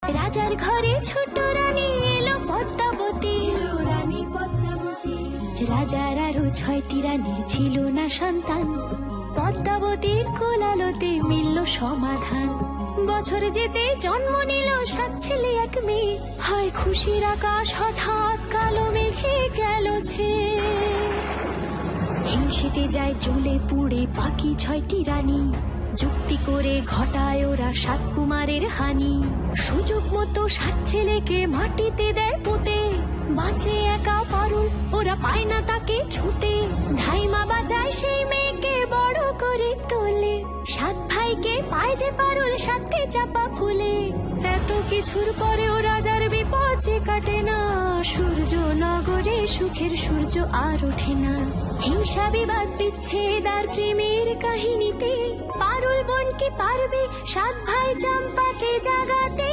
রাজার ঘরে ছোট রানী এলো পদ্মাবতী। রাজার আরো 6টি রানীর ছিল না সন্তান, পদ্মাবতীর কোলালোতে মিলল সমাধান। বছর যেতে জন্ম নিল 7 ছেলে 1 মেয়ে, হয় খুশির আকাশ হঠাৎ কালো মেঘে গেল ছেয়ে। হিংসেতে যায় চলে পুড়ে বাকি 6টি রানী, যুক্তি করে ঘটায় ওরা 7 কুমারের হানি। সুযোগ মতো 7 ছেলেকে মাটিতে দেয় পুঁতে, বাঁচে একা পারুল ওরা পায় না তাকে ছুতে। ধাইমা বাজায় সেই মেয়েকে বড় করে তোলে, 7 ভাইকে পায় যে পারুল 7টে চাপা ফুলে। এত কিছুর পরেও রাজার বিপদ যে কাটে না, সূর্য নগরে সুখের সূর্য আর ওঠে না। হিংসা বিবাদ বিচ্ছেদ আর প্রেমের কাহিনীতে পারুল বোন কি পারবে 7 ভাই চম্পাকে জাগাতে।